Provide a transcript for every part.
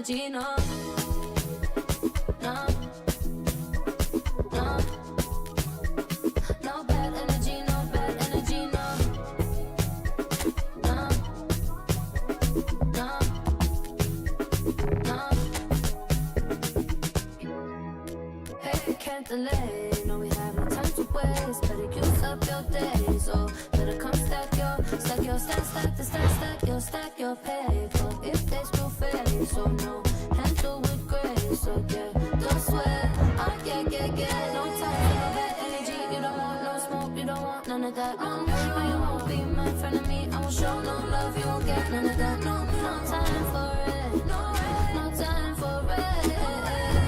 energy, no. No. No. No bad energy, no bad energy, no. No. No. No. Hey, can't delay. No, we have no time to waste. Better use up your days. Oh, better come stack your paper. If they screw face, so no, handle with grace. So yeah, don't sweat. Oh yeah. No time for no bad energy. You don't want no smoke. You don't want none of that. No, you won't be my friend of me. I won't show no love. You won't get none of that. No time for it. No time for it.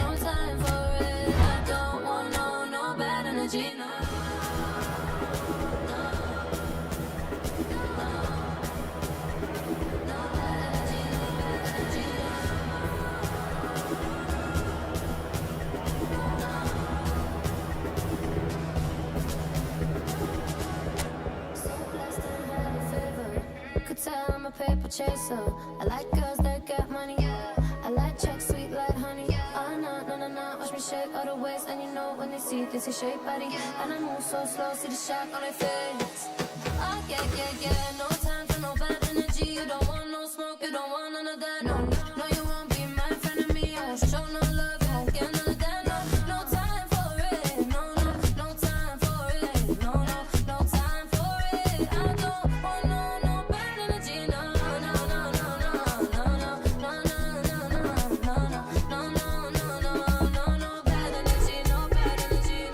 No time for it. I don't want no bad energy. No. I'm a paper chaser. I like girls that get money. I like checks sweet like honey. Oh no, watch me shake all the ways. And you know when they see this is shape body. And I move so slow, see the shock on their face. Oh yeah. No time for no bad energy. You don't want no smoke, you don't want none of that. No, you won't be my friend of me. I won't show no love, you won't get none of that. No time for it. No time for it. No time for it. I don't want no bad energy. No bad energy. No bad energy.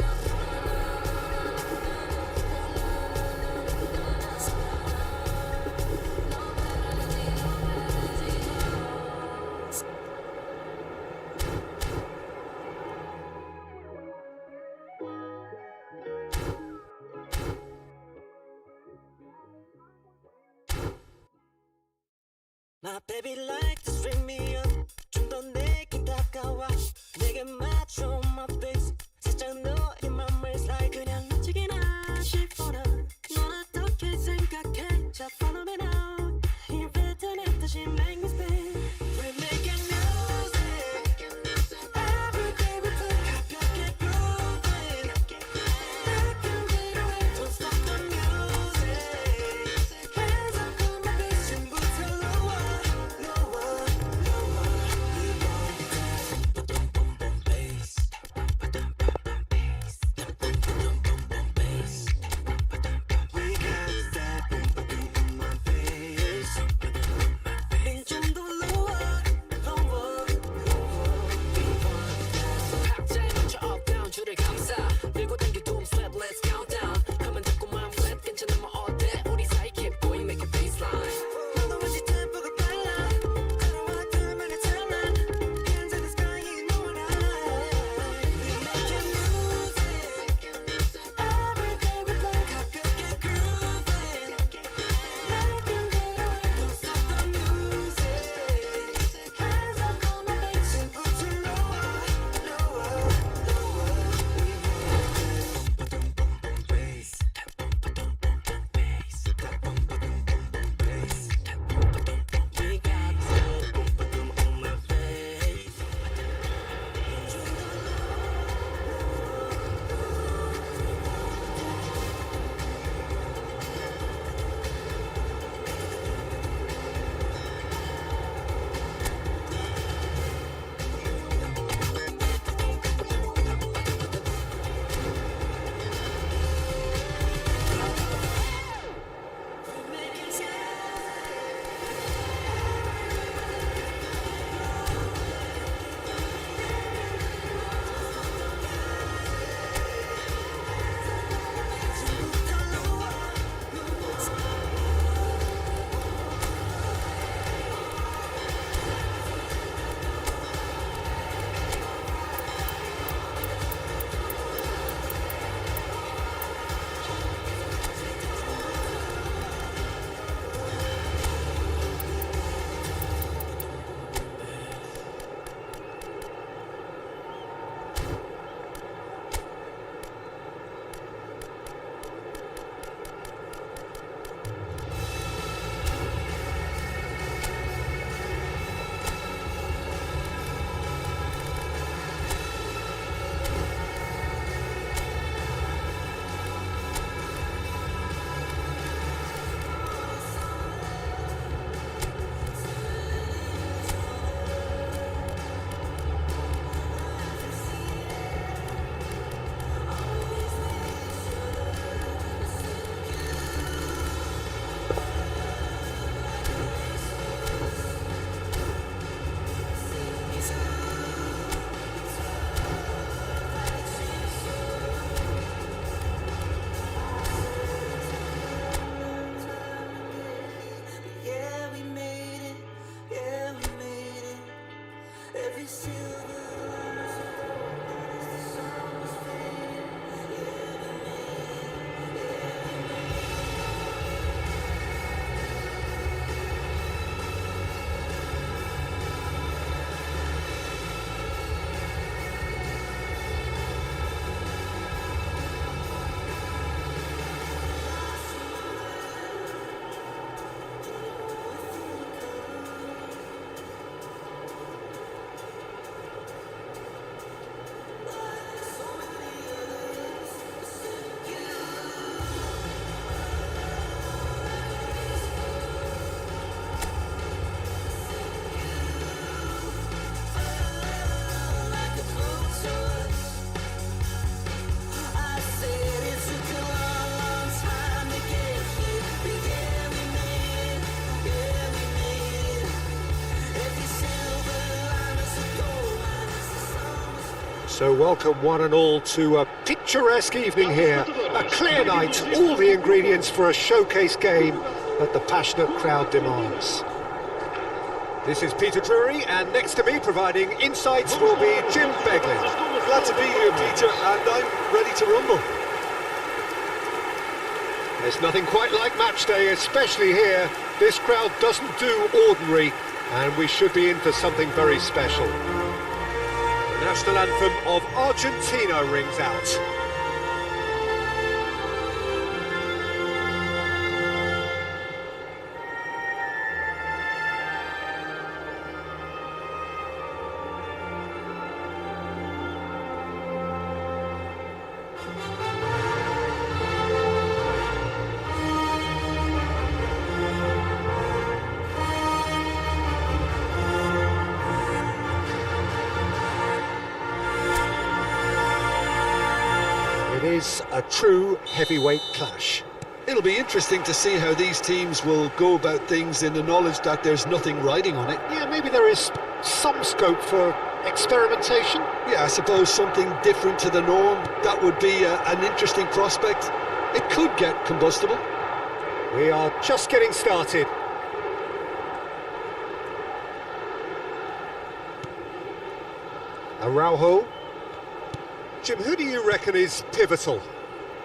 My baby like to string me up 좀 더 내게 다가와 내게 맞춰 my face 살짝 너의 맘을 slide 그냥 놓치기나 싶어라 넌 어떻게 생각해 자 follow me now 이 패턴에 다시 make me spin We're making music Every day we put 가볍게 grooving 느낌 지루해 Don't stop the music Hands up on my bass 춤부터 lower So welcome one and all to a picturesque evening here. A clear night, all the ingredients for a showcase game that the passionate crowd demands. This is Peter Drury, and next to me providing insights will be Jim Beglin. Glad to be here, Peter, and I'm ready to rumble. There's nothing quite like match day, especially here. This crowd doesn't do ordinary, and we should be in for something very special. The national anthem of Argentina rings out. It is a true heavyweight clash. It'll be interesting to see how these teams will go about things in the knowledge that there's nothing riding on it. Yeah, maybe there is some scope for experimentation. Yeah, I suppose something different to the norm. That would be an interesting prospect. It could get combustible. We are just getting started. Araujo. Jim, who do you reckon is pivotal?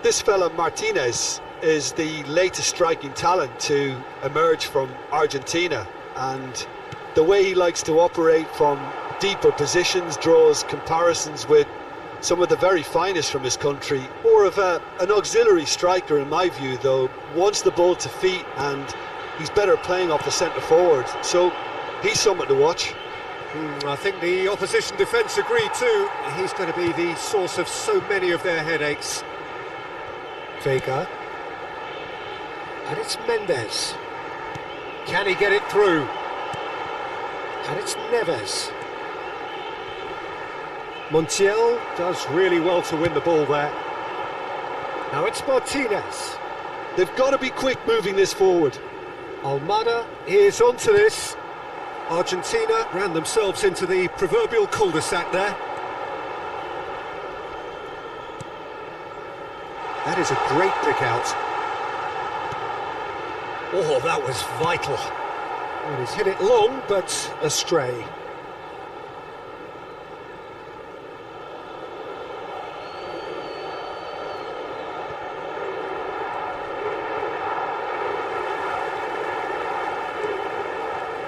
This fella Martinez is the latest striking talent to emerge from Argentina, and the way he likes to operate from deeper positions draws comparisons with some of the very finest from his country. More of an auxiliary striker in my view, though. Wants the ball to feet, and he's better playing off the centre forward, so he's something to watch. I think the opposition defence agree too. He's going to be the source of so many of their headaches. Vega. And it's Mendes. Can he get it through? And it's Neves. Montiel does really well to win the ball there. Now it's Martinez. They've got to be quick moving this forward. Almada is onto this. Argentina ran themselves into the proverbial cul-de-sac there. That is a great pick out. Oh, that was vital. Well, he's hit it long, but astray.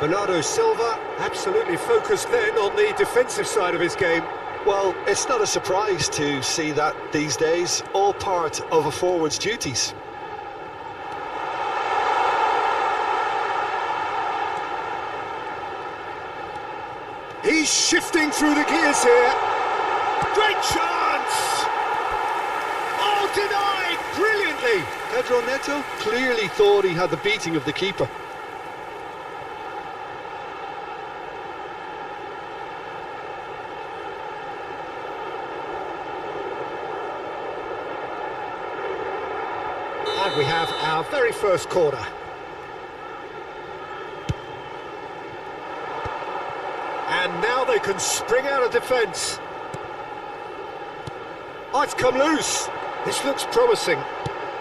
Bernardo Silva absolutely focused then on the defensive side of his game. Well, it's not a surprise to see that these days, all part of a forward's duties. He's shifting through the gears here. Great chance! Oh, denied brilliantly! Pedro Neto clearly thought he had the beating of the keeper. And we have our very first corner. And now they can spring out of defence. Oh, it's come loose. This looks promising.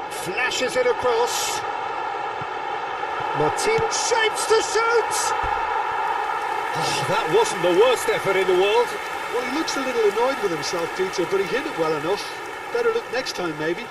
Flashes it across. Martinez shapes to shoot! Oh, that wasn't the worst effort in the world. Well, he looks a little annoyed with himself, Peter, but he hit it well enough. Better look next time, maybe.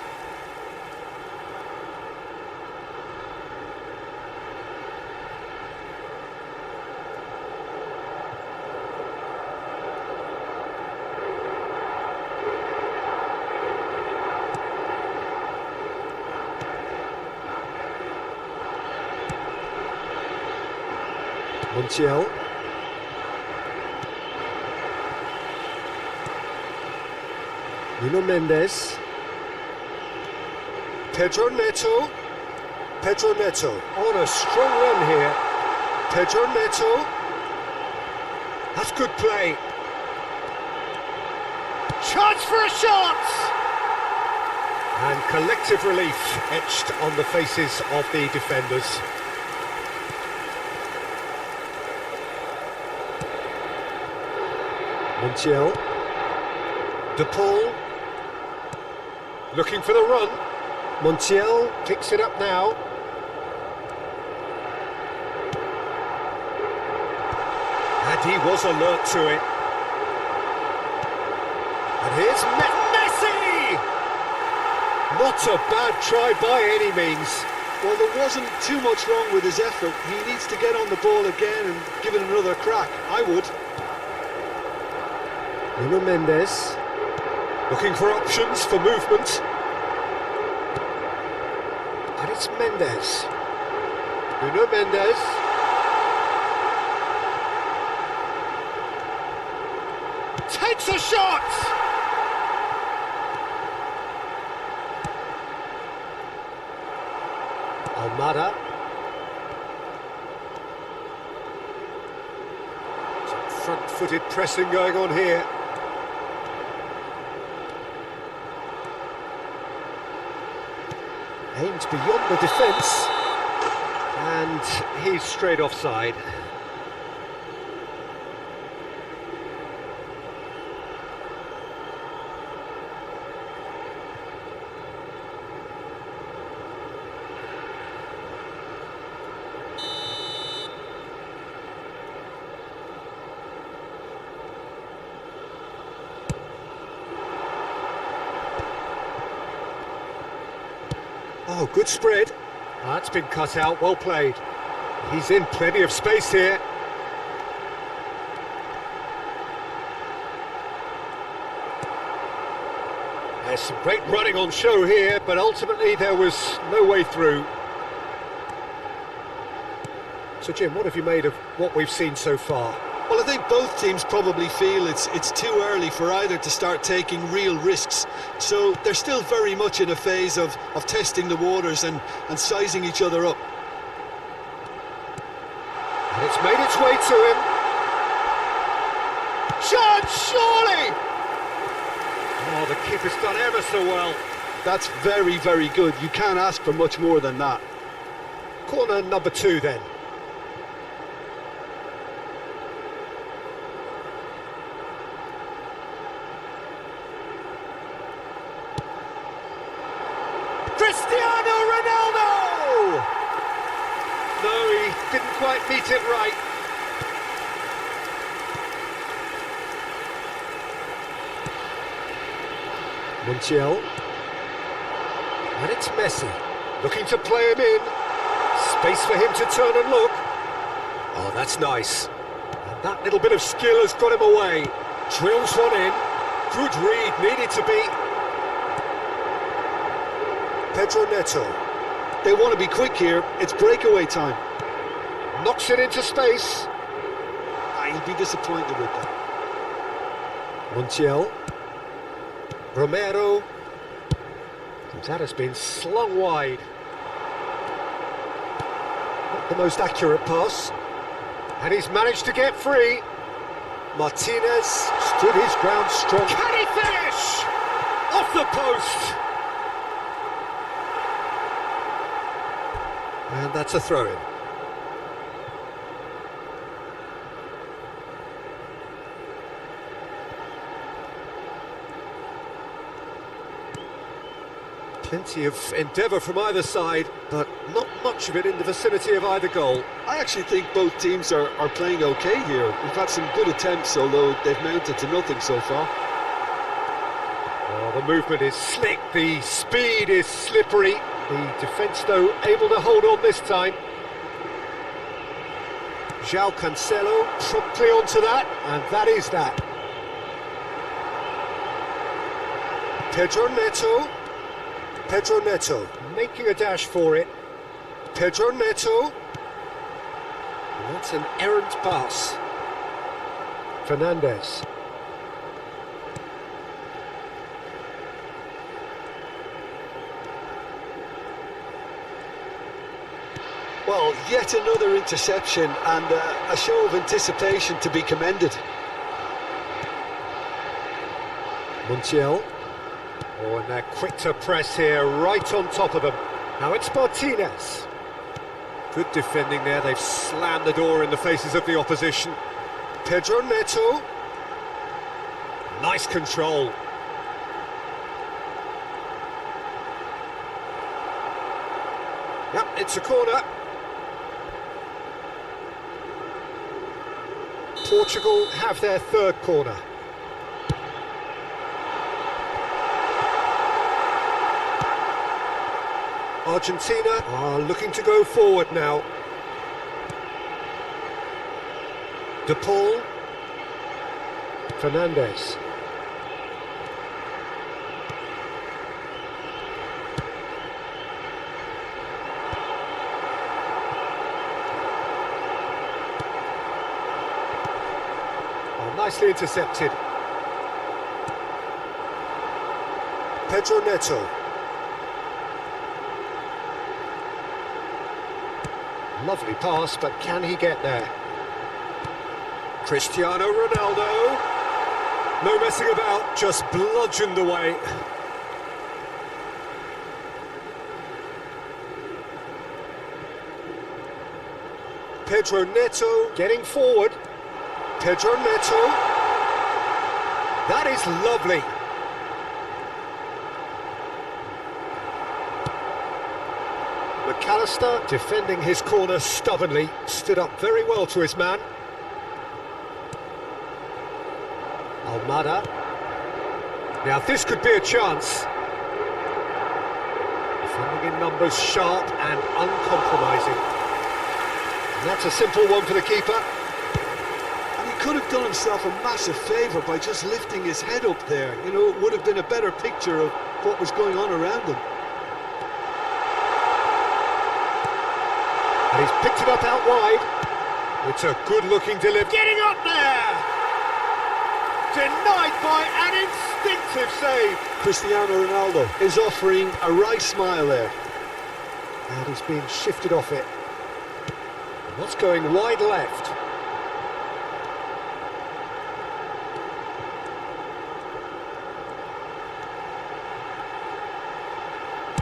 Montiel. Nuno Mendes. Pedro Neto. Pedro Neto on a strong run here. Pedro Neto. That's good play. Chance for a shot! And collective relief etched on the faces of the defenders. Montiel. De Paul. Looking for the run. Montiel picks it up now. And he was alert to it. And here's Messi! Not a bad try by any means. Well, there wasn't too much wrong with his effort. He needs to get on the ball again and give it another crack. I would. Nuno Mendes. Looking for options for movement. And it's Mendes. Nuno Mendes. Takes a shot! Almada. Some front-footed pressing going on here. Aimed beyond the defence. And he's straight offside. Oh, good spread. That's been cut out, well played. He's in plenty of space here. There's some great running on show here, but ultimately there was no way through. So Jim, what have you made of what we've seen so far? Well, I think both teams probably feel it's too early for either to start taking real risks. So they're still very much in a phase of testing the waters and sizing each other up. And it's made its way to him. Chance, surely! Oh, the keeper's done ever so well. That's very, very good. You can't ask for much more than that. Corner number 2 then. Cristiano Ronaldo! No, he didn't quite meet it right. Montiel. And it's Messi. Looking to play him in. Space for him to turn and look. Oh, that's nice. And that little bit of skill has got him away. Drills one in. Good read, needed to be. Pedro Neto. They want to be quick here. It's breakaway time. Knocks it into space. He'd be disappointed with that. Montiel. Romero. That has been slung wide. Not the most accurate pass. And he's managed to get free. Martinez stood his ground strong. Can he finish? Off the post. And that's a throw-in. Plenty of endeavour from either side, but not much of it in the vicinity of either goal. I actually think both teams are playing okay here. We've had some good attempts, although they've mounted to nothing so far. Oh, the movement is slick, the speed is slippery. The defence, though, able to hold on this time. João Cancelo promptly onto that, and that is that. Pedro Neto. Pedro Neto making a dash for it. Pedro Neto. And that's an errant pass. Fernandes. Well, yet another interception and a show of anticipation to be commended. Montiel. Oh, and they're quick to press here, right on top of them. Now it's Martinez. Good defending there, they've slammed the door in the faces of the opposition. Pedro Neto. Nice control. Yep, it's a corner. Portugal have their third corner. Argentina are looking to go forward now. De Paul. Fernandes. Oh, nicely intercepted. Pedro Neto. Lovely pass, but can he get there? Cristiano Ronaldo. No messing about, just bludgeoned away. Pedro Neto getting forward. Pedro Neto. That is lovely. McAllister defending his corner stubbornly, stood up very well to his man. Almada. Now this could be a chance. Defending in numbers, sharp and uncompromising. And that's a simple one for the keeper. And he could have done himself a massive favour by just lifting his head up there. You know, it would have been a better picture of what was going on around him. And he's picked it up out wide. It's a good-looking delivery. Getting up there! Denied by an instinctive save. Cristiano Ronaldo is offering a right smile there. And he's being shifted off it. And that's going wide left.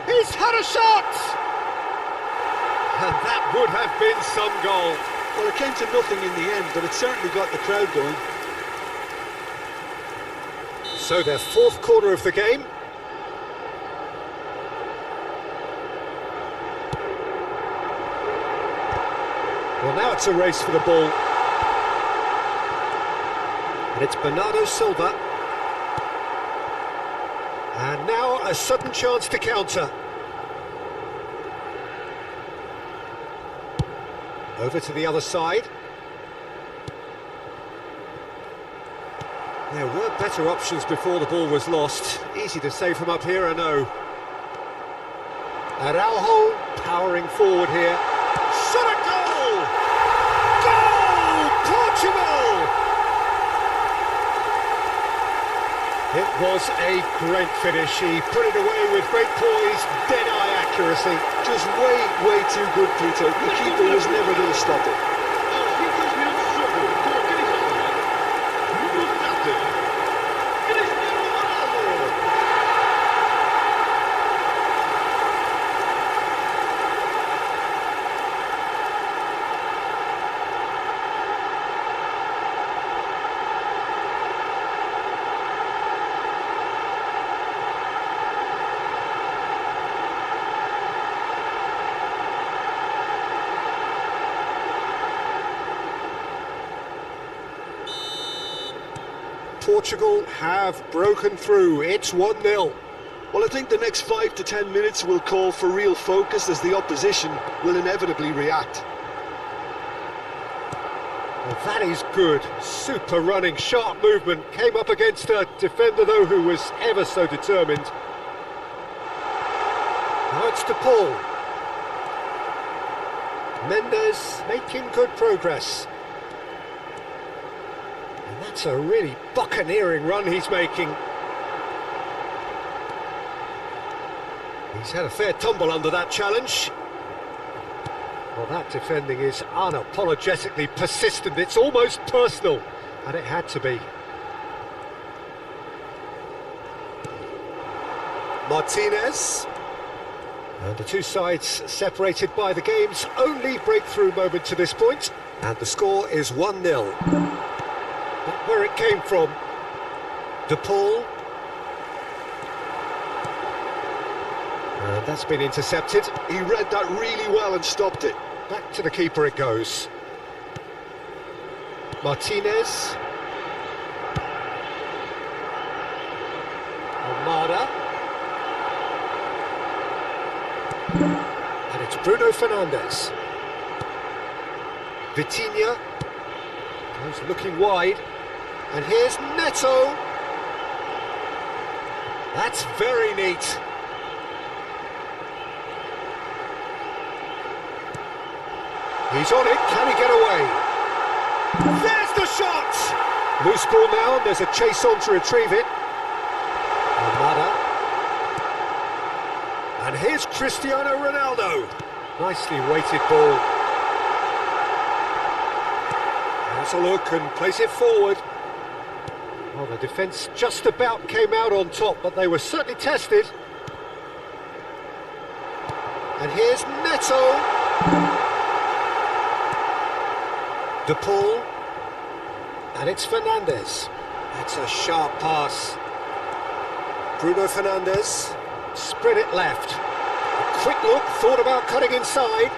He's had a shot! And that would have been some goal. Well, it came to nothing in the end, but it certainly got the crowd going. So their fourth corner of the game. Well, now it's a race for the ball. And it's Bernardo Silva. And now a sudden chance to counter. Over to the other side. There were better options before the ball was lost. Easy to say from up here, I know. Araujo powering forward here. Shot a goal! Goal! Portugal! It was a great finish. He put it away with great poise, dead-eye accuracy. Just way too good, Peter. The keeper was never going to stop it. Portugal have broken through. It's 1-0. Well, I think the next 5 to 10 minutes will call for real focus as the opposition will inevitably react. Well, that is good. Super running, sharp movement. Came up against a defender, though, who was ever so determined. Now it's De Paul. Mendes making good progress. And that's a really buccaneering run he's making. He's had a fair tumble under that challenge. Well, that defending is unapologetically persistent. It's almost personal, and it had to be. Martinez. And the two sides separated by the game's only breakthrough moment to this point. And the score is 1-0. But where it came from, De Paul. And That's been intercepted. He read that really well and stopped it. Back to the keeper it goes. Martinez. Almada. And it's Bruno Fernandes. Vitinha. Goes looking wide. And here's Neto. That's very neat. He's on it, can he get away? There's the shot! Loose ball now, and there's a chase on to retrieve it. Almada. And here's Cristiano Ronaldo. Nicely weighted ball. Has a look and plays it forward. Well, the defence just about came out on top, but they were certainly tested. And here's Neto. De Paul, and it's Fernandes. That's a sharp pass. Bruno Fernandes, spread it left. A quick look, thought about cutting inside.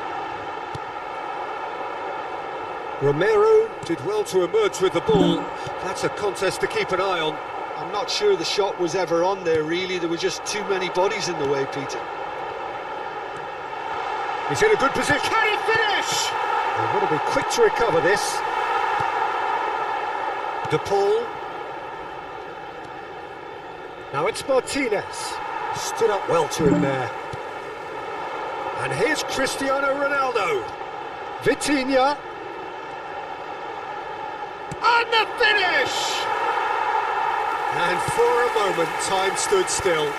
Romero did well to emerge with the ball. That's a contest to keep an eye on. I'm not sure the shot was ever on there, really. There were just too many bodies in the way, Peter. He's in a good position. Can he finish? They've got to be quick to recover this. De Paul. Now it's Martinez. Stood up well to him there. And here's Cristiano Ronaldo. Vitinha. And the finish! And for a moment, time stood still.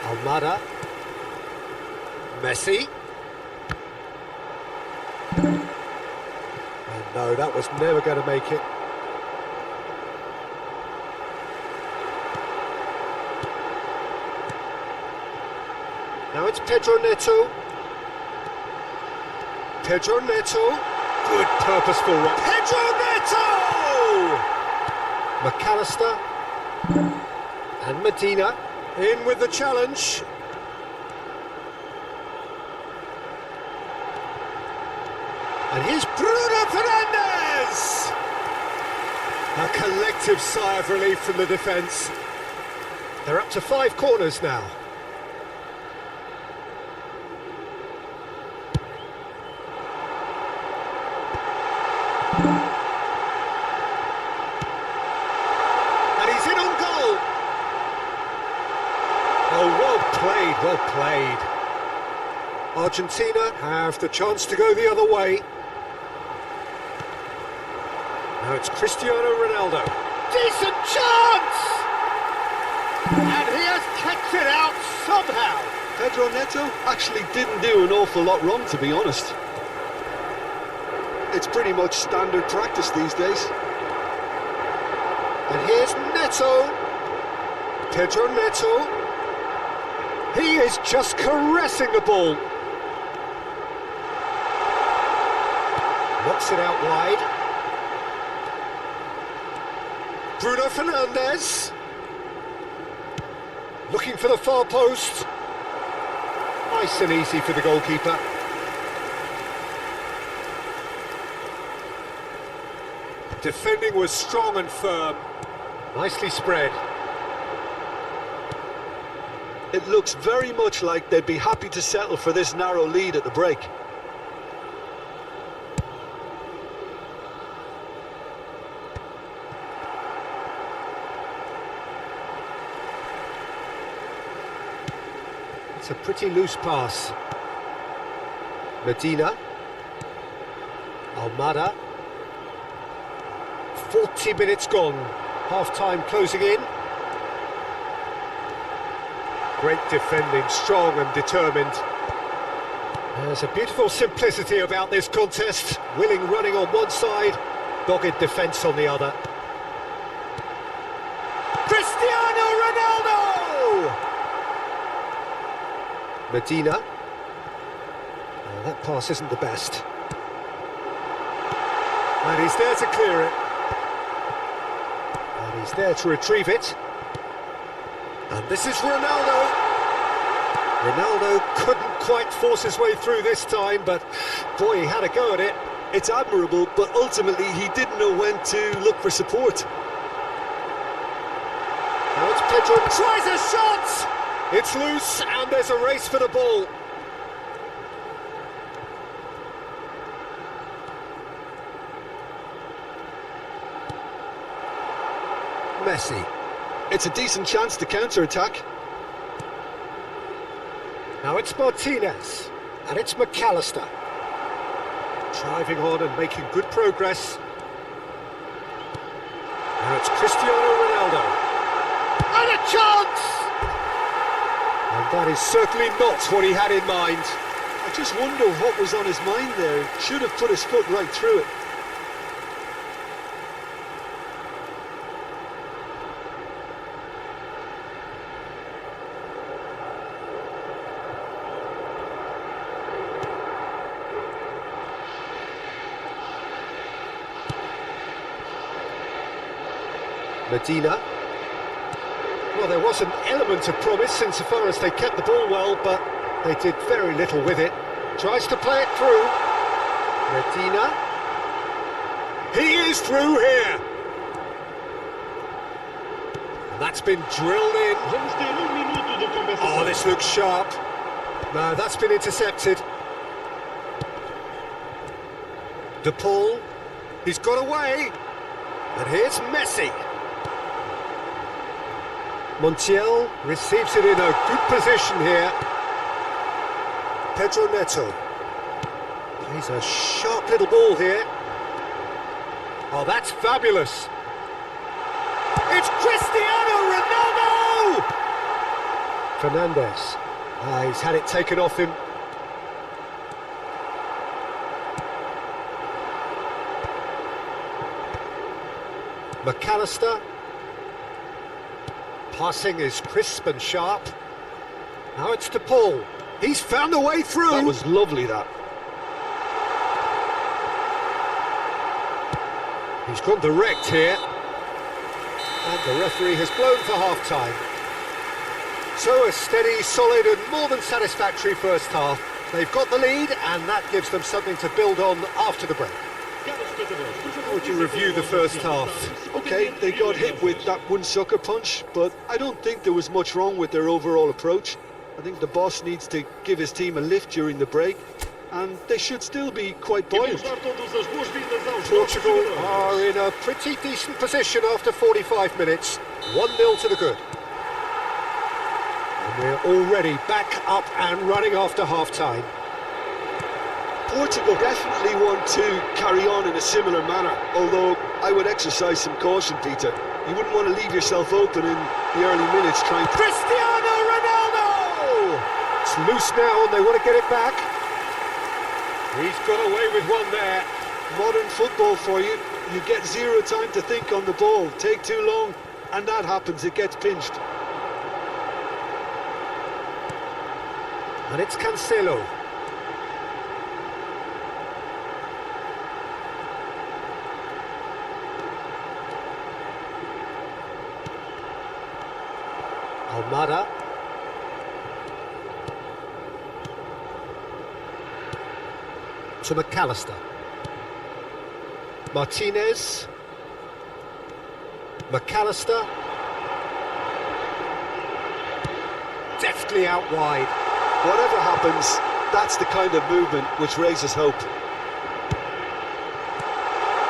Almada. Messi. And no, that was never going to make it. Now it's Pedro Neto. Pedro Neto. Good purposeful run. Pedro Neto! McAllister. And Medina. In with the challenge. And here's Bruno Fernandes! A collective sigh of relief from the defence. They're up to 5 corners now. And he's in on goal! Oh, well played, well played. Argentina have the chance to go the other way. Now it's Cristiano Ronaldo. Decent chance! And he has kept it out somehow. Pedro Neto actually didn't do an awful lot wrong, to be honest. It's pretty much standard practice these days. And here's Neto. Pedro Neto. He is just caressing the ball. Knocks it out wide. Bruno Fernandes. Looking for the far post. Nice and easy for the goalkeeper. Defending was strong and firm. Nicely spread. It looks very much like they'd be happy to settle for this narrow lead at the break. It's a pretty loose pass. Medina. Almada. 40 minutes gone. Half-time closing in. Great defending, strong and determined. There's a beautiful simplicity about this contest. Willing running on one side, dogged defence on the other. Cristiano Ronaldo! Medina. Oh, that pass isn't the best. And he's there to clear it. And he's there to retrieve it. And this is Ronaldo. Ronaldo couldn't quite force his way through this time, but boy, he had a go at it. It's admirable, but ultimately he didn't know when to look for support. Now it's Pedro, tries a shot! It's loose, and there's a race for the ball. Messi. It's a decent chance to counter-attack. Now it's Martinez, and it's McAllister. Driving on and making good progress. Now it's Cristiano Ronaldo. And a chance! And that is certainly not what he had in mind. I just wonder what was on his mind there. Should have put his foot right through it. Medina. Well, there was an element of promise insofar as they kept the ball well, but they did very little with it. Tries to play it through. Medina. He is through here. And that's been drilled in. Oh, this looks sharp. No, that's been intercepted. De Paul. He's got away. And here's Messi. Montiel receives it in a good position here. Pedro Neto. Plays a sharp little ball here. Oh, that's fabulous. It's Cristiano Ronaldo! Fernandes. He's had it taken off him. McAllister. Passing is crisp and sharp. Now it's De Paul. He's found a way through. That was lovely, that. He's gone direct here. And the referee has blown for half-time. So a steady, solid and more than satisfactory first half. They've got the lead and that gives them something to build on after the break. How would you review the first half? Okay, they got hit with that one sucker punch, but I don't think there was much wrong with their overall approach. I think the boss needs to give his team a lift during the break, and they should still be quite buoyant. Portugal are in a pretty decent position after 45 minutes. 1-0 to the good. And we're already back up and running after half-time. Portugal definitely want to carry on in a similar manner, although I would exercise some caution, Peter. You wouldn't want to leave yourself open in the early minutes trying to... Cristiano Ronaldo! It's loose now and they want to get it back. He's got away with one there. Modern football for you. You get zero time to think on the ball. Take too long, and that happens. It gets pinched. And it's Cancelo. Almada. To McAllister. Martinez. McAllister. Deftly out wide. Whatever happens, that's the kind of movement which raises hope.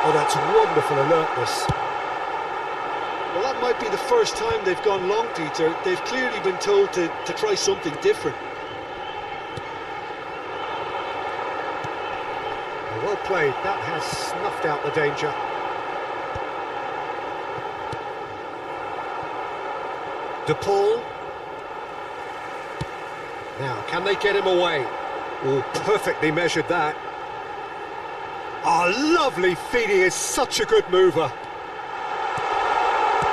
Oh, that's wonderful alertness. Well, that might be the first time they've gone long, Peter. They've clearly been told to try something different. Well played, that has snuffed out the danger. De Paul. Now, can they get him away? Oh, perfectly measured that. Oh, lovely feet, he is such a good mover.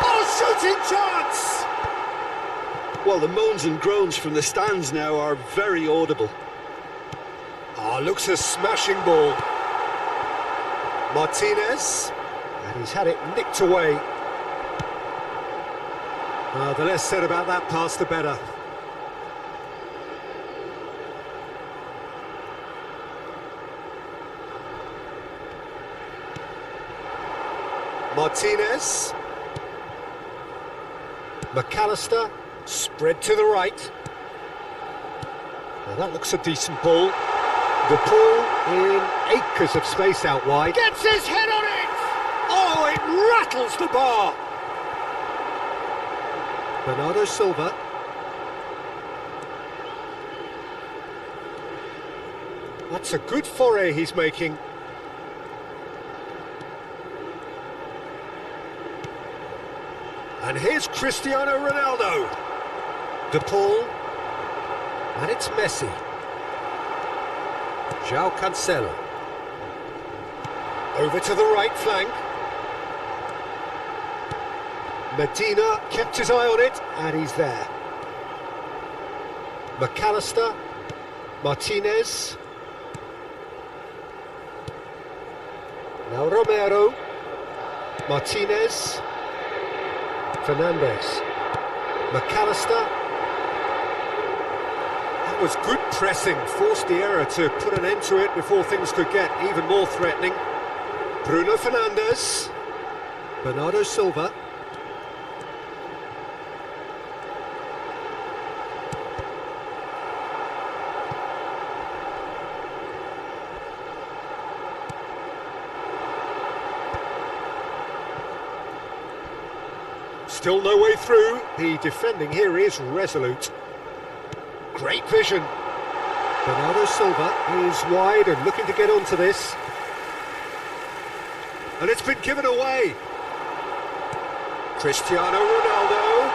Oh, shooting chance! Well, the moans and groans from the stands now are very audible. Oh, looks a smashing ball. Martinez, and he's had it nicked away. The less said about that pass, the better. Martinez. McAllister. Spread to the right. Now that looks a decent ball. The ball in acres of space out wide. Gets his head on it! Oh, it rattles the bar! Bernardo Silva. That's a good foray he's making. And here's Cristiano Ronaldo. De Paul. And it's Messi. João Cancelo. Over to the right flank. Medina kept his eye on it, and he's there. McAllister. Martinez. Now Romero. Martinez. Fernandes. McAllister. That was good pressing, forced the error to put an end to it before things could get even more threatening. Bruno Fernandes. Bernardo Silva. Still no way through. The defending here is resolute. Great vision. Bernardo Silva is wide and looking to get onto this. And it's been given away. Cristiano Ronaldo.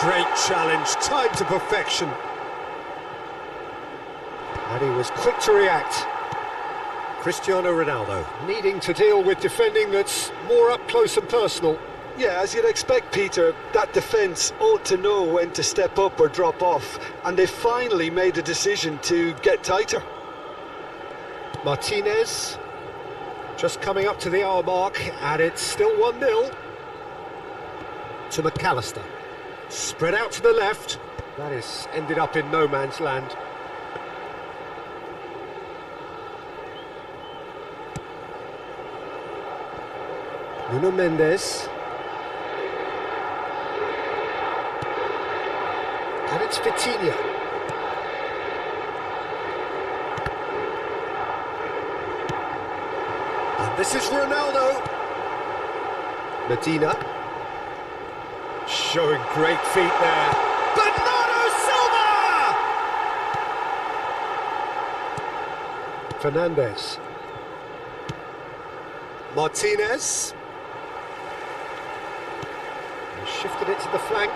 Great challenge, timed to perfection. And he was quick to react. Cristiano Ronaldo needing to deal with defending that's more up close and personal. Yeah, as you'd expect, Peter, that defence ought to know when to step up or drop off, and they finally made a decision to get tighter. Martinez, just coming up to the hour mark, and it's still 1-0. To McAllister, spread out to the left. That is ended up in no man's land. Nuno Mendes. And it's Vitinha. And this is Ronaldo. Medina. Showing great feet there. Bernardo Silva! Fernandes. Martinez. And shifted it to the flank.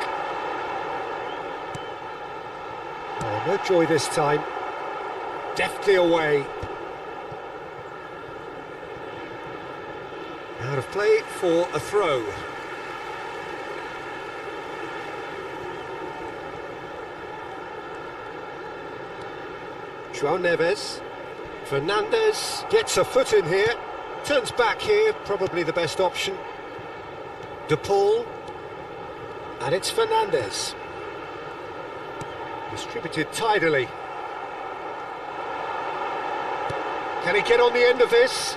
Oh, no joy this time. Deftly away. Out of play for a throw. João Neves. Fernandes gets a foot in here. Turns back here, probably the best option. De Paul. And it's Fernandes. Distributed tidily. Can he get on the end of this?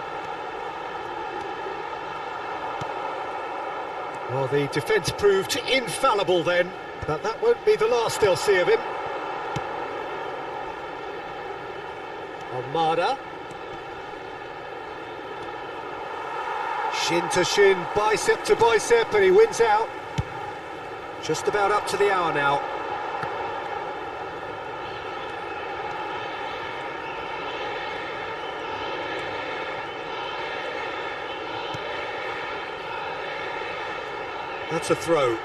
Well, the defence proved infallible then, but that won't be the last they'll see of him. Almada. Shin to shin, bicep to bicep, and he wins out. Just about up to the hour now. That's a throw.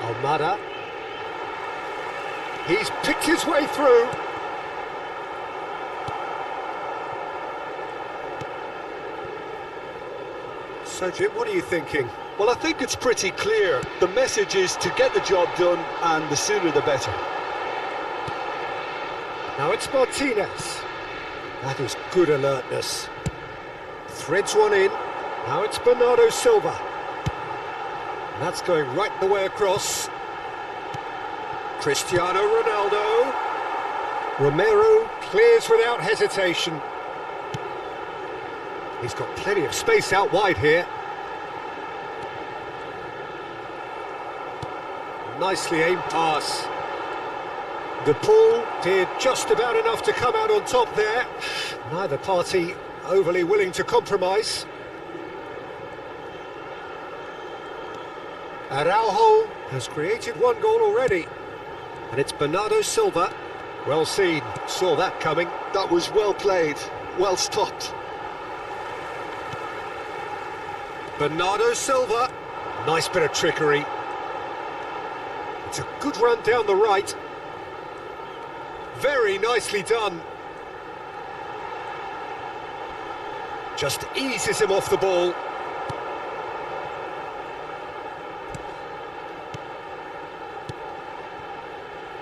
Almada. He's picked his way through. So Jim, what are you thinking? Well, I think it's pretty clear. The message is to get the job done, and the sooner the better. Now it's Martinez. That is good alertness. Threads one in. Now it's Bernardo Silva. That's going right the way across. Cristiano Ronaldo. Romero clears without hesitation. He's got plenty of space out wide here. Nicely aimed pass. De Paul did just about enough to come out on top there. Neither party overly willing to compromise. Araujo has created one goal already. And it's Bernardo Silva. Well seen, saw that coming. That was well played, well stopped. Bernardo Silva. Nice bit of trickery. It's a good run down the right. Very nicely done. Just eases him off the ball.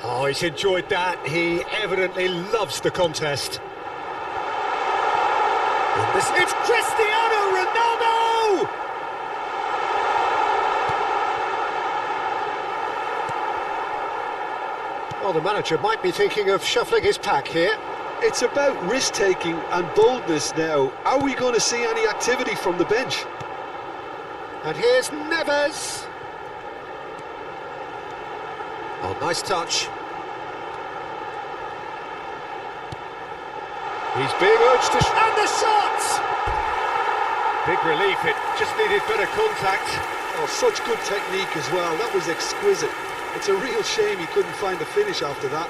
Oh, he's enjoyed that. He evidently loves the contest. And it's Cristiano Ronaldo! Well, the manager might be thinking of shuffling his pack here. It's about risk-taking and boldness now. Are we going to see any activity from the bench? And here's Neves. Oh, nice touch. He's being urged to... And the shot! Big relief, it just needed better contact. Oh, such good technique as well. That was exquisite. It's a real shame he couldn't find a finish after that.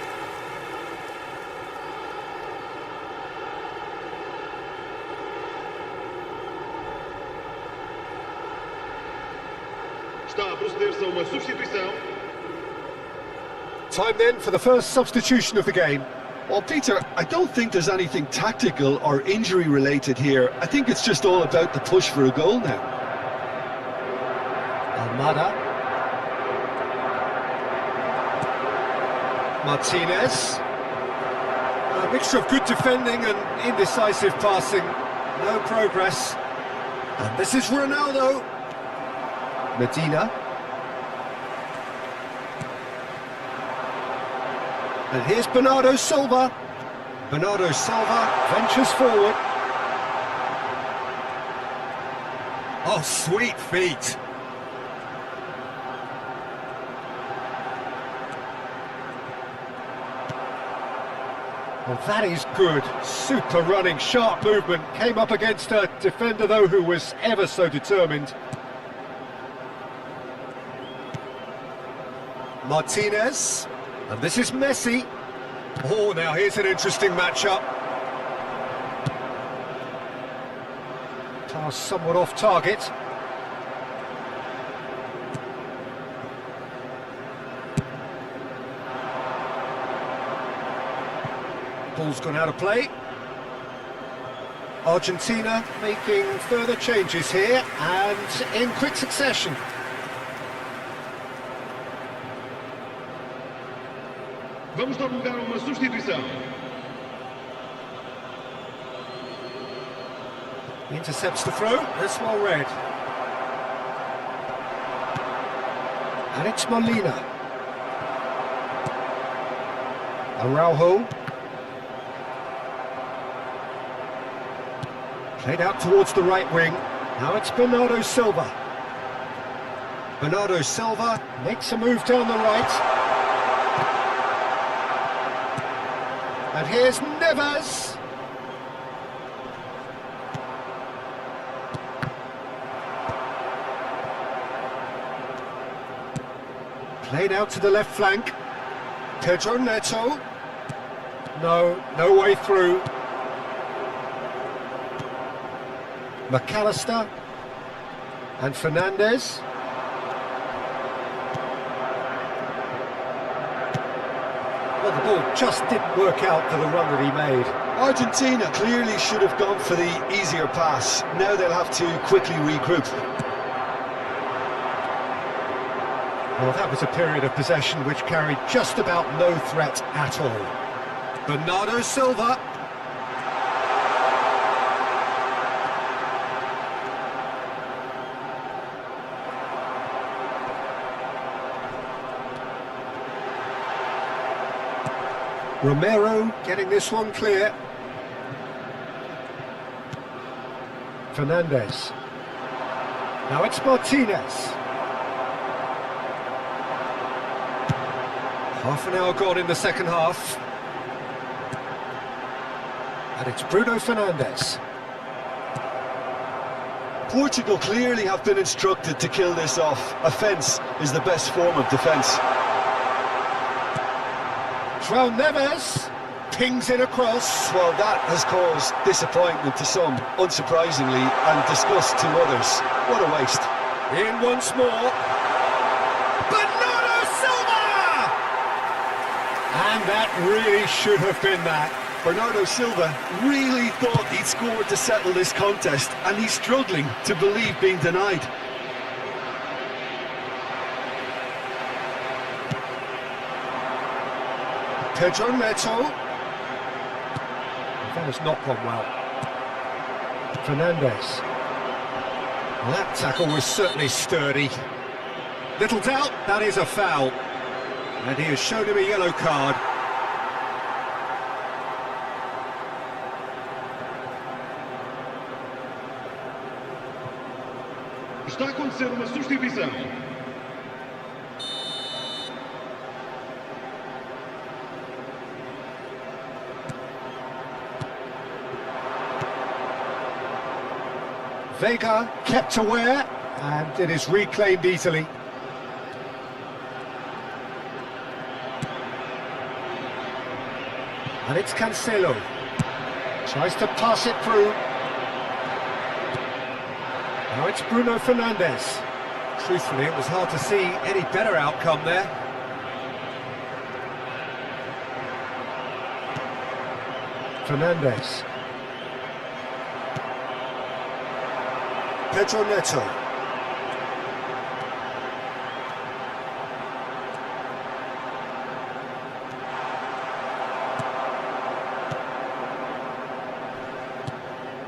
Está a proceder-se a uma substituição. Time then for the first substitution of the game. Well, Peter, I don't think there's anything tactical or injury related here. I think it's just all about the push for a goal now. Almada. Martinez. A mixture of good defending and indecisive passing. No progress. And this is Ronaldo. Medina. And here's Bernardo Silva. Bernardo Silva ventures forward. Oh, sweet feet. Well, that is good. Super running, sharp movement. Came up against a defender, though, who was ever so determined. Martinez. And this is Messi. Oh, now here's an interesting matchup. Pass somewhat off target. Ball's gone out of play. Argentina making further changes here and in quick succession. Vamos dar lugar a uma substituição. Intercepts the throw, that's well read. And it's Molina. Araujo. Played out towards the right wing. Now it's Bernardo Silva. Bernardo Silva makes a move down the right. And here's Neves. Played out to the left flank. Pedro Neto. No way through. McAllister. And Fernandez. Well, the ball just didn't work out for the run that he made. Argentina clearly should have gone for the easier pass. Now they'll have to quickly regroup. Well, that was a period of possession which carried just about no threat at all. Bernardo Silva. Romero getting this one clear. Fernandez. Now it's Martinez. Half an hour gone in the second half. And it's Bruno Fernandes. Portugal clearly have been instructed to kill this off. Offence is the best form of defence. João Neves pings it across. Well, that has caused disappointment to some, unsurprisingly, and disgust to others. What a waste. In once more. Bernardo Silva! And that really should have been that. Bernardo Silva really thought he'd scored to settle this contest, and he's struggling to believe being denied. Pedro Neto. That has not gone well. Fernandez. That tackle was certainly sturdy. Little doubt, that is a foul. And he has shown him a yellow card. Está a acontecer uma substituição. Vega kept aware, and it is reclaimed easily. And it's Cancelo. Tries to pass it through. Now it's Bruno Fernandes. Truthfully, it was hard to see any better outcome there. Fernandes. Pedro Neto.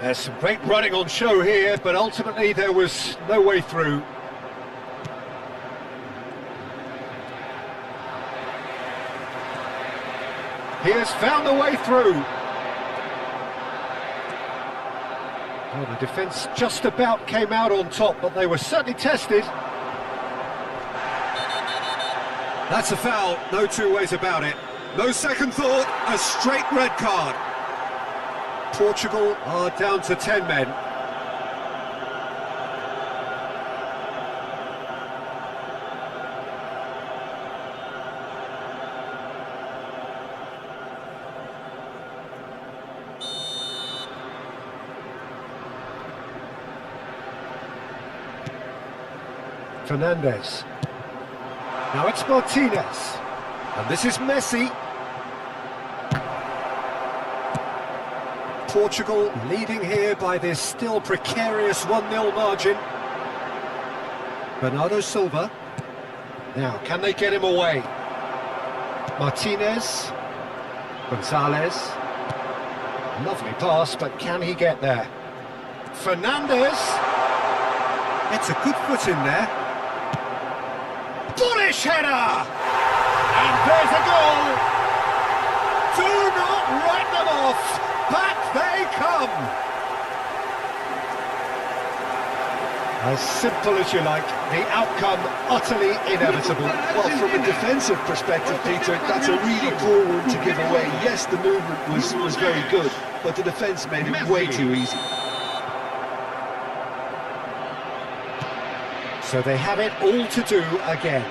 There's some great running on show here, but ultimately there was no way through. He has found a way through. Well, the defence just about came out on top, but they were certainly tested. That's a foul, no two ways about it. No second thought, a straight red card. Portugal are down to 10 men. Fernandez. Now it's Martinez. And this is Messi. Portugal leading here by this still precarious 1-0 margin. Bernardo Silva. Now, can they get him away? Martinez. Gonzalez. Lovely pass, but can he get there? Fernandez. It's a good foot in there. Bullish header! And there's a goal! Do not write them off! Back they come! As simple as you like, the outcome utterly inevitable. Well, from a defensive perspective, Peter, that's a really poor one to give away. Yes, the movement was very good, but the defence made it way too easy. So they have it all to do again.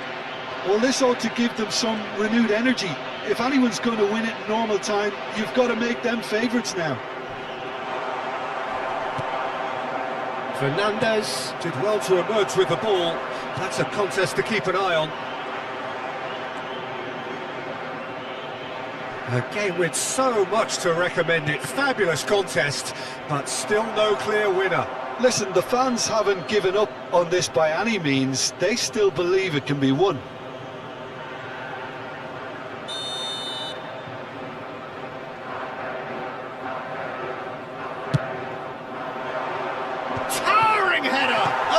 Well, this ought to give them some renewed energy. If anyone's going to win it in normal time, you've got to make them favourites now. Fernandez did well to emerge with the ball. That's a contest to keep an eye on. A game with so much to recommend it. Fabulous contest, but still no clear winner. Listen, the fans haven't given up on this by any means. They still believe it can be won.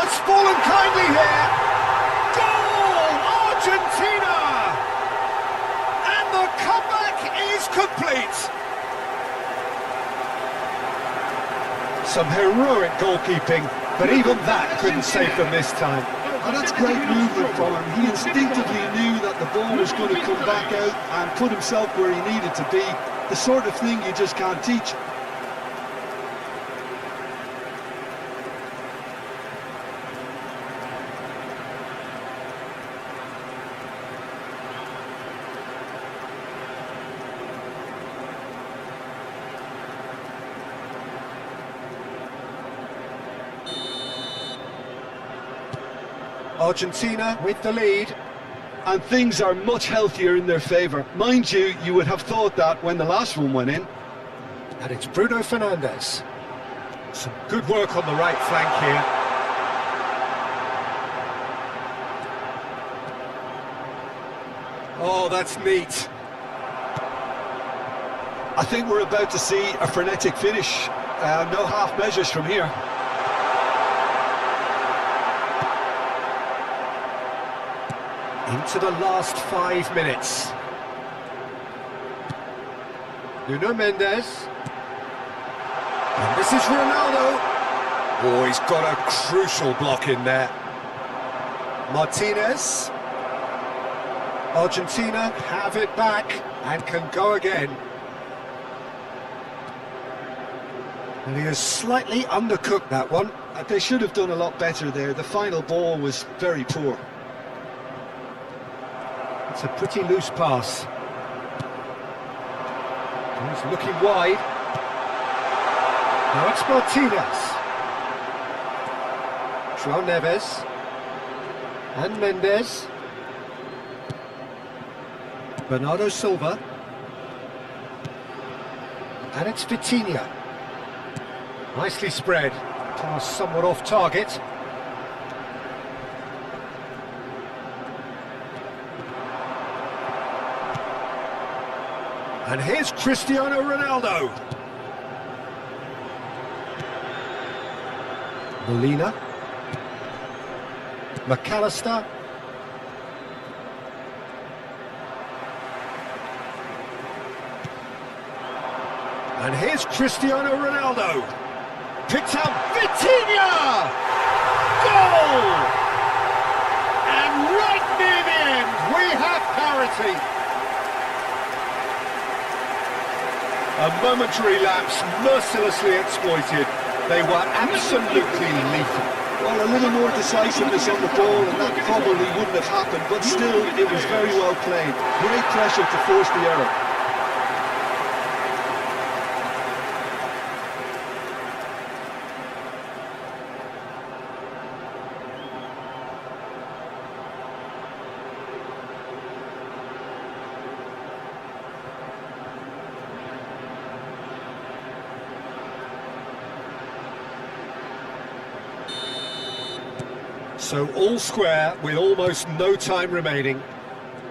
has fallen kindly here. Goal! Argentina! And the comeback is complete. Some heroic goalkeeping, but even that couldn't save them this time. And that's great movement from him. He instinctively knew that the ball was going to come back out and put himself where he needed to be. The sort of thing you just can't teach. Argentina with the lead. And things are much healthier in their favour. Mind you, you would have thought that when the last one went in. And it's Bruno Fernandes. Some good work on the right flank here. Oh, that's neat. I think we're about to see a frenetic finish. No half measures from here. Into the last 5 minutes. Nuno Mendes. And this is Ronaldo. Oh, he's got a crucial block in there. Martinez. Argentina have it back and can go again. And he has slightly undercooked that one. They should have done a lot better there. The final ball was very poor. It's a pretty loose pass. He's looking wide. Now it's Martinez. João Neves. And Mendes. Bernardo Silva. And it's Vitinha. Nicely spread. Pass somewhat off target. And here's Cristiano Ronaldo. Molina. McAllister. And here's Cristiano Ronaldo. Picked up Vitinha! Goal! And right near the end, we have parity. A momentary lapse, mercilessly exploited. They were absolutely lethal. Well, a little more decisiveness on the ball and that probably wouldn't have happened, but still, it was very well played. Great pressure to force the error. So all square with almost no time remaining.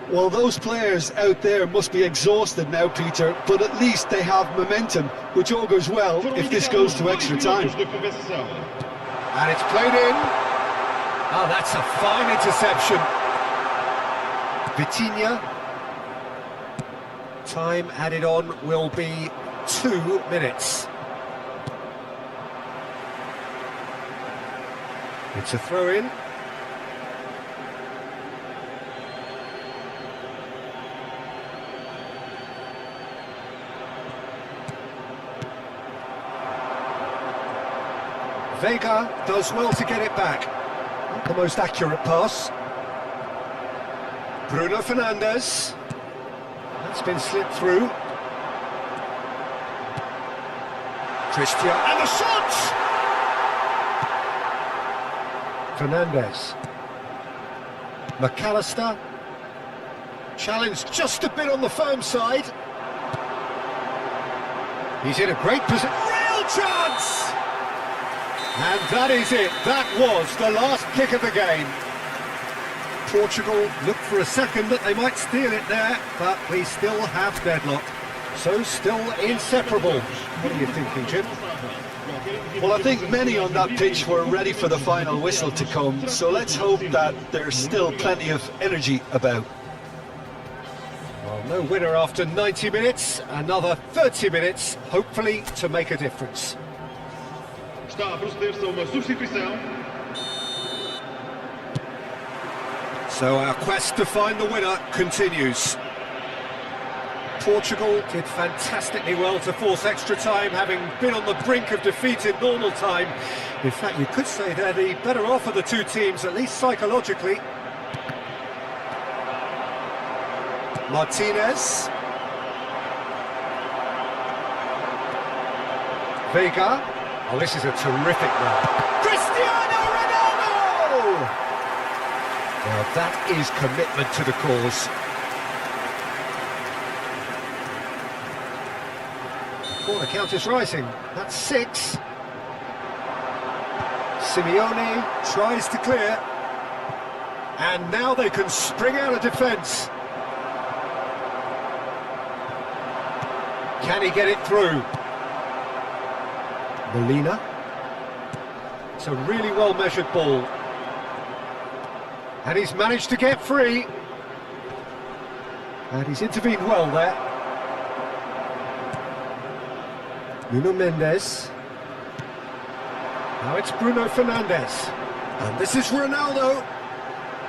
Well, those players out there must be exhausted now, Peter, but at least they have momentum, which augurs well if this goes to extra time. And it's played in. Oh, that's a fine interception. Vitinha. Time added on will be 2 minutes. It's a throw-in. Vega does well to get it back. Not the most accurate pass. Bruno Fernandes. That's been slipped through. Christian, and the shot! Fernandes. McAllister. Challenged just a bit on the firm side. He's in a great position. Real chance! And that is it. That was the last kick of the game. Portugal looked for a second that they might steal it there, but we still have deadlock. So still inseparable. What are you thinking, Jim? Well, I think many on that pitch were ready for the final whistle to come, so let's hope that there's still plenty of energy about. Well, no winner after 90 minutes, another 30 minutes, hopefully to make a difference. Está a proceder-se a uma substituição. So our quest to find the winner continues. Portugal did fantastically well to force extra time, having been on the brink of defeat in normal time. In fact, you could say they're the better off of the two teams, at least psychologically. Martinez. Vega. Oh, this is a terrific run. Cristiano Ronaldo! Well, that is commitment to the cause. Corner count is rising. That's 6. Simeone tries to clear. And now they can spring out of defence. Can he get it through? Molina. It's a really well-measured ball. And he's managed to get free. And he's intervened well there. Nuno Mendes. Now it's Bruno Fernandes. And this is Ronaldo.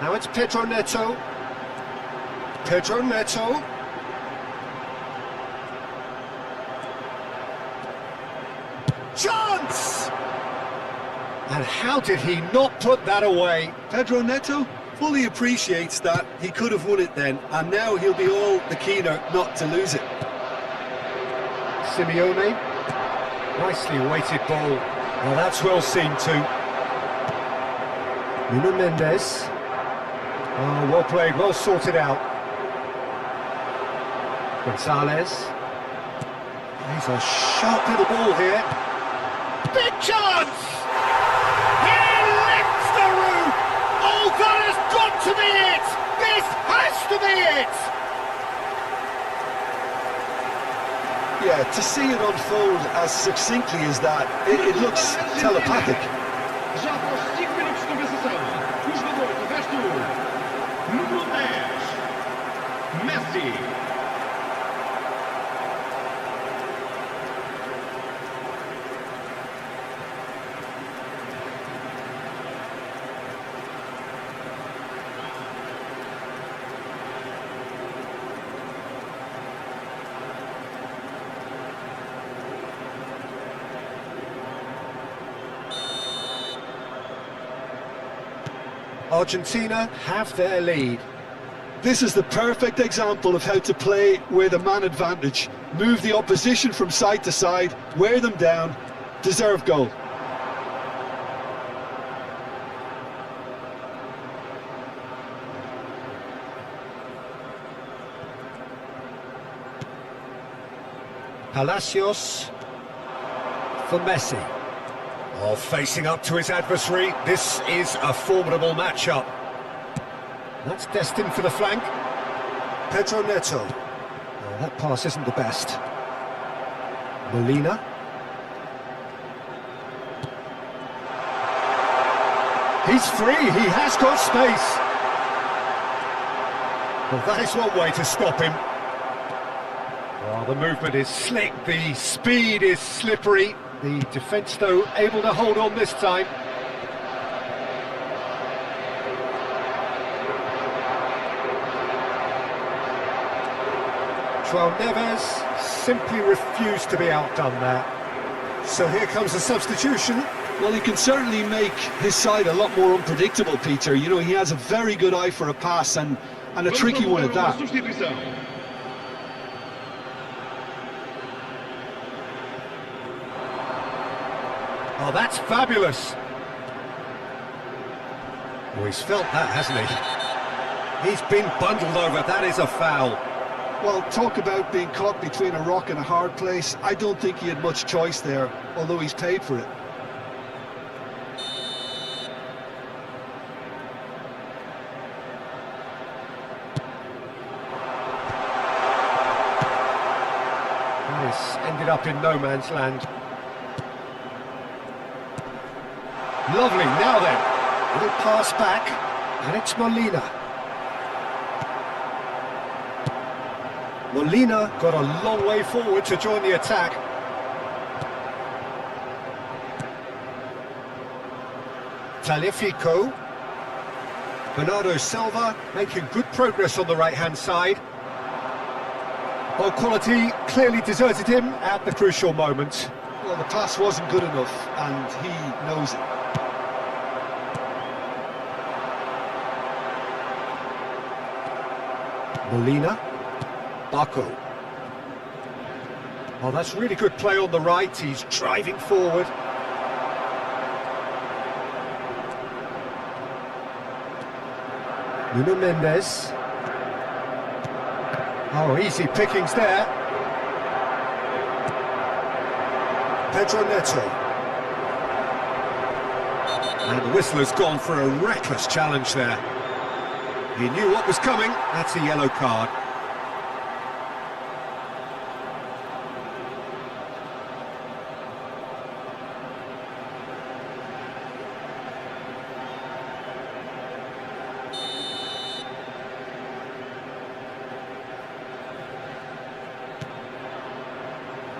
Now it's Pedro Neto. Pedro Neto. Chance! And how did he not put that away? Pedro Neto fully appreciates that he could have won it then, and now he'll be all the keener not to lose it. Simeone. Nicely weighted ball. Well, that's well seen too. Nuno Mendes. Oh, well played, well sorted out. Gonzalez. He's a sharp little ball here. Big chance! He lifts the roof! Oh, that has got to be it! This has to be it! Yeah, to see it unfold as succinctly as that, it looks telepathic. Já após 5 minutos de compensação, o jogador que veste o número 10, Messi. Argentina have their lead. This is the perfect example of how to play with a man advantage. Move the opposition from side to side, wear them down, deserve goal. Palacios for Messi. Oh, facing up to his adversary, this is a formidable matchup. That's destined for the flank. Pedro Neto. Oh, that pass isn't the best. Molina. He's free, he has got space. Well, that is one way to stop him. Well, the movement is slick, the speed is slippery. The defence, though, able to hold on this time. João Neves simply refused to be outdone there. So here comes a substitution. Well, he can certainly make his side a lot more unpredictable, Peter. You know, he has a very good eye for a pass and a tricky one at that. Oh, that's fabulous. Oh, he's felt that, hasn't he? He's been bundled over. That is a foul. Well, talk about being caught between a rock and a hard place. I don't think he had much choice there, although he's paid for it. This ended up in no man's land. Lovely, now then. Little pass back, and it's Molina. Molina got a long way forward to join the attack. Taliafico. Bernardo Silva making good progress on the right-hand side. Ball quality clearly deserted him at the crucial moment. Well, the pass wasn't good enough, and he knows it. Molina. Baco. Oh, that's really good play on the right. He's driving forward. Nuno Mendes. Oh, easy pickings there. Pedro Neto. And the whistle has gone for a reckless challenge there. He knew what was coming. That's a yellow card.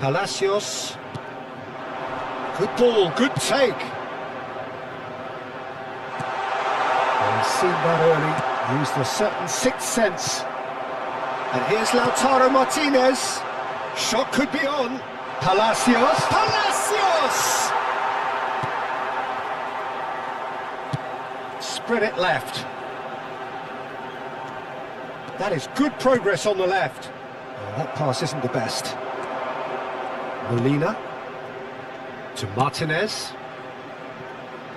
Palacios. Good ball, good take. Well, he's seen that early, used a certain sixth sense. And here's Lautaro Martinez. Shot could be on. Palacios. Palacios! Spread it left. That is good progress on the left. Oh, that pass isn't the best. Molina to Martinez.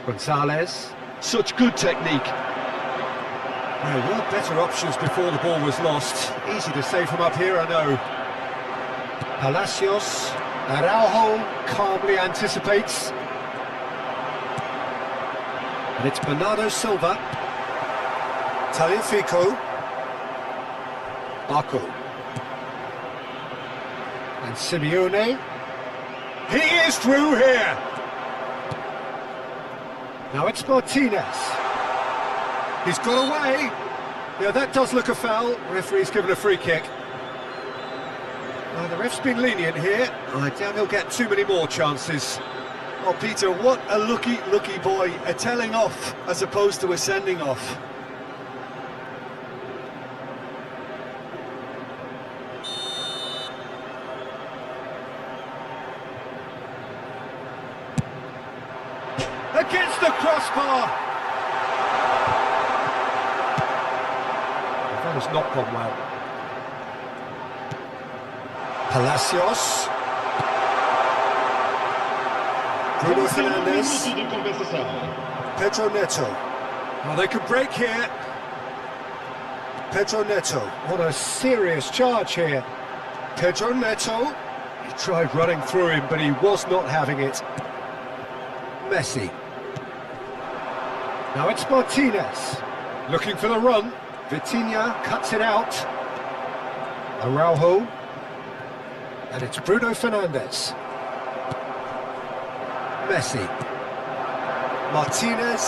Gonzalez. Such good technique. There were better options before the ball was lost. Easy to say from up here, I know. Palacios. Araujo calmly anticipates. And it's Bernardo Silva. Taliafico. Baco. And Simeone. He is through here! Now it's Martinez. He's got away. Yeah, that does look a foul. Referee's given a free kick. The ref's been lenient here. I doubt he'll get too many more chances. Oh, Peter, what a lucky boy. A telling off as opposed to a sending off. Against the crossbar! That has not gone well. Palacios. Bruno Fernandes. Minuto de compensação. Pedro Neto. Well, they could break here. Pedro Neto. What a serious charge here. Pedro Neto. He tried running through him, but he was not having it. Messi. Now it's Martinez. Looking for the run. Vitinha cuts it out. Araujo. And it's Bruno Fernandes. Messi. Martinez.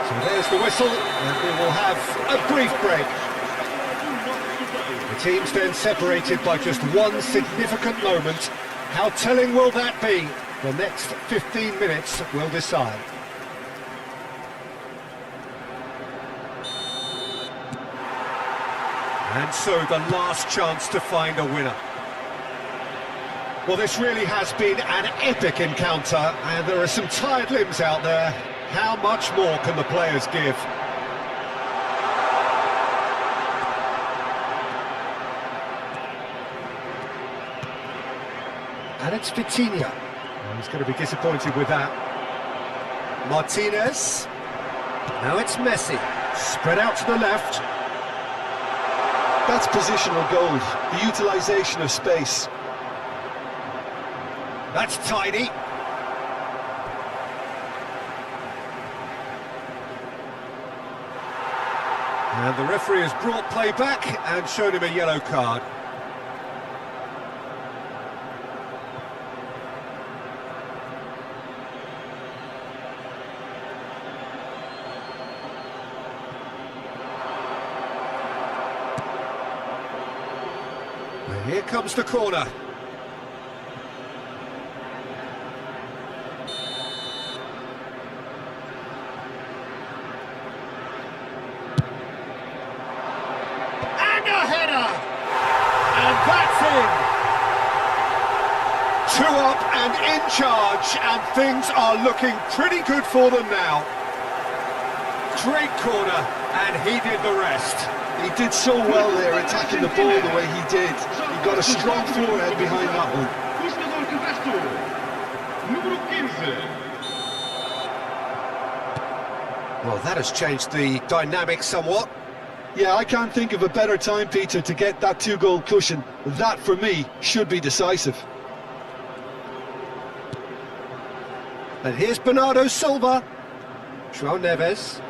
So there's the whistle, and we will have a brief break. The teams then separated by just one significant moment. How telling will that be? The next 15 minutes will decide. And so the last chance to find a winner. Well, this really has been an epic encounter, and there are some tired limbs out there. How much more can the players give? And it's Vitinha. He's going to be disappointed with that. Martinez. Now it's Messi. Spread out to the left. That's positional goal, the utilisation of space. That's tidy. And the referee has brought play back and shown him a yellow card. Here comes the corner. And a header! And that's in! 2 up and in charge, and things are looking pretty good for them now. Great corner, and he did the rest. He did so well there, attacking the ball the way he did. He got a strong forehead behind that one. O jogador que vestiu número 15. Well, that has changed the dynamic somewhat. Yeah, I can't think of a better time, Peter, to get that 2-goal cushion. That, for me, should be decisive. And here's Bernardo Silva. João Neves.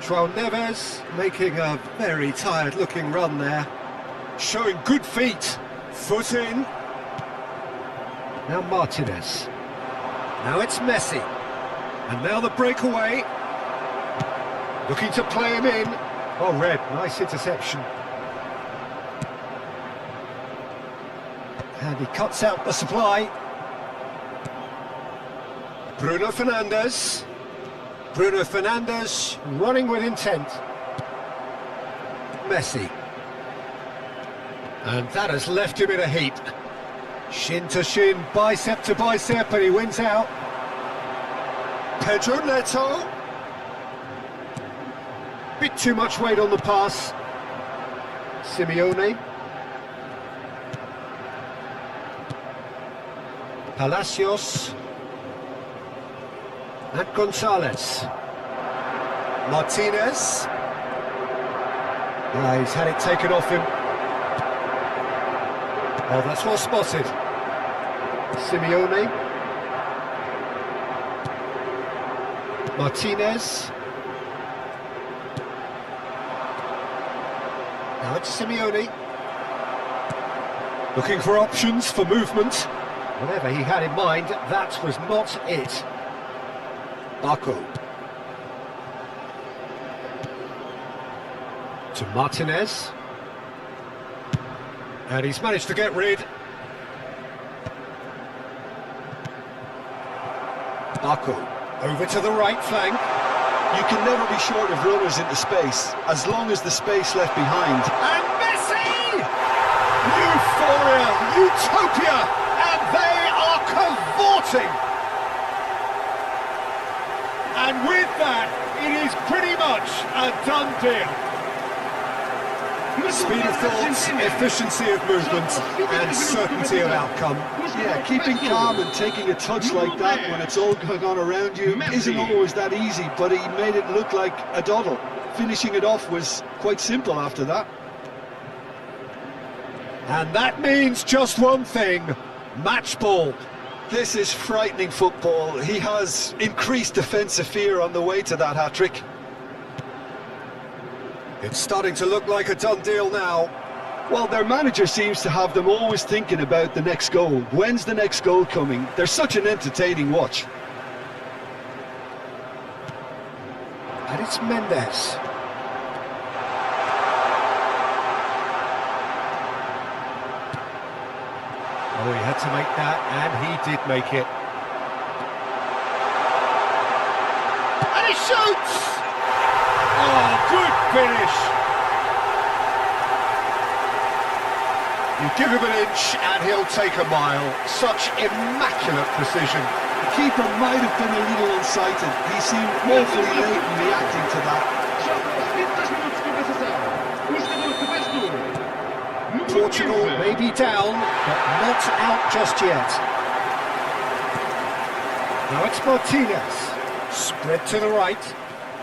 João Neves making a very tired-looking run there. Showing good feet. Foot in. Now Martinez. Now it's Messi. And now the breakaway. Looking to play him in. Oh, Red, nice interception. And he cuts out the supply. Bruno Fernandes. Bruno Fernandes running with intent. Messi. And that has left him in a heap. Shin to shin, bicep to bicep, and he wins out. Pedro Neto. Bit too much weight on the pass. Simeone. Palacios. And Gonzalez. Martinez. He's had it taken off him. Oh, that's well spotted. Simeone. Martinez. Now it's Simeone. Looking for options for movement. Whatever he had in mind, that was not it. Baku. To Martinez. And he's managed to get rid. Baku. Over to the right flank. You can never be short of runners into space, as long as the space left behind. And Messi! Euphoria, utopia, and they are cavorting! And with that, it is pretty much a done deal. Speed of thoughts, efficiency of movement, and certainty of outcome. Yeah, keeping calm and taking a touch like that when it's all going on around you isn't always that easy, but he made it look like a doddle. Finishing it off was quite simple after that. And that means just one thing, match ball. This is frightening football. He has increased defensive fear on the way to that hat-trick. It's starting to look like a done deal now. Well, their manager seems to have them always thinking about the next goal. When's the next goal coming? They're such an entertaining watch. And it's Mendes. Oh, he had to make that, and he did make it. And he shoots! Oh, good finish! You give him an inch and he'll take a mile. Such immaculate precision. The keeper might have been a little unsighted. He seemed woefully late in reacting to that. Portugal may be down, but not out just yet. Now it's Martinez. Spread to the right.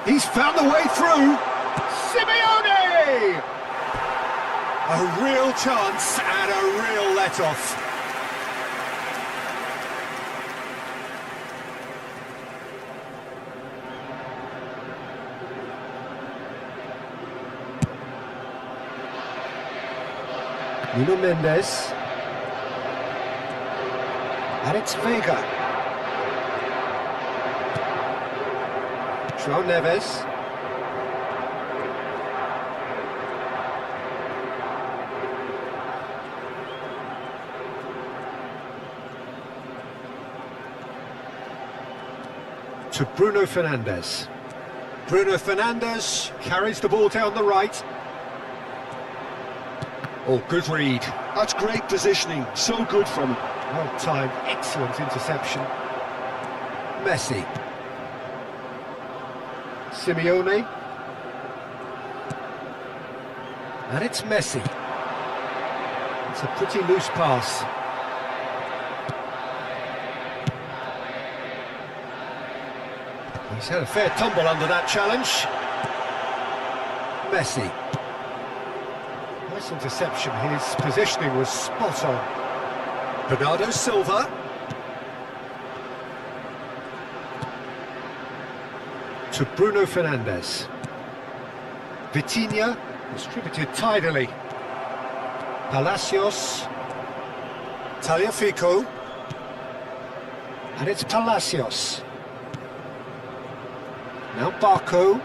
He's found the way through. Simeone! A real chance and a real let-off. Nuno Mendes. And it's Vega. João Neves. To Bruno Fernandes. Bruno Fernandes carries the ball down the right. Oh, good read. That's great positioning, so good from him. Well timed, excellent interception. Messi. Simeone. And it's Messi. It's a pretty loose pass. He's had a fair tumble under that challenge. Messi. Nice interception, his positioning was spot on. Bernardo Silva. To Bruno Fernandes. Vitinha, distributed tidily. Palacios. Tagliafico. And it's Palacios. Now Barco.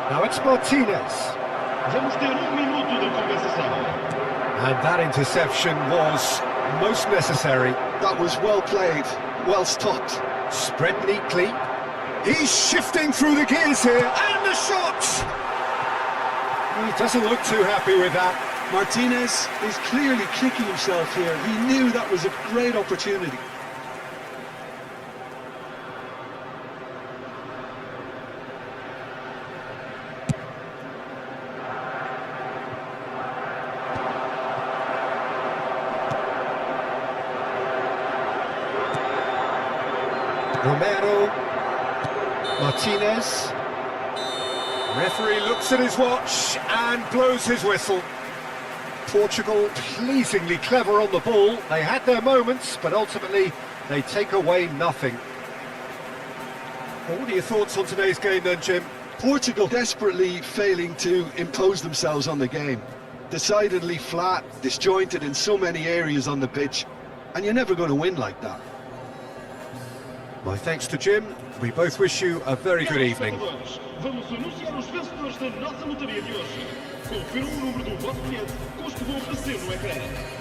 Now it's Martinez. Vamos ter minuto de compensação. And that interception was most necessary. That was well played, well stopped. Spread neatly. He's shifting through the gears here, and the shot! He doesn't look too happy with that. Martinez is clearly kicking himself here. He knew that was a great opportunity. Romero, Martinez. Referee looks at his watch and blows his whistle. Portugal pleasingly clever on the ball. They had their moments, but ultimately they take away nothing. Well, what are your thoughts on today's game then, Jim? Portugal desperately failing to impose themselves on the game. Decidedly flat, disjointed in so many areas on the pitch, and you're never going to win like that. My thanks to Jim. We both wish you a very good evening. Vamos anunciar os vencedores da nossa lotaria de hoje. Confira o número do vosso bilhete com o que vão aparecer no ecrã.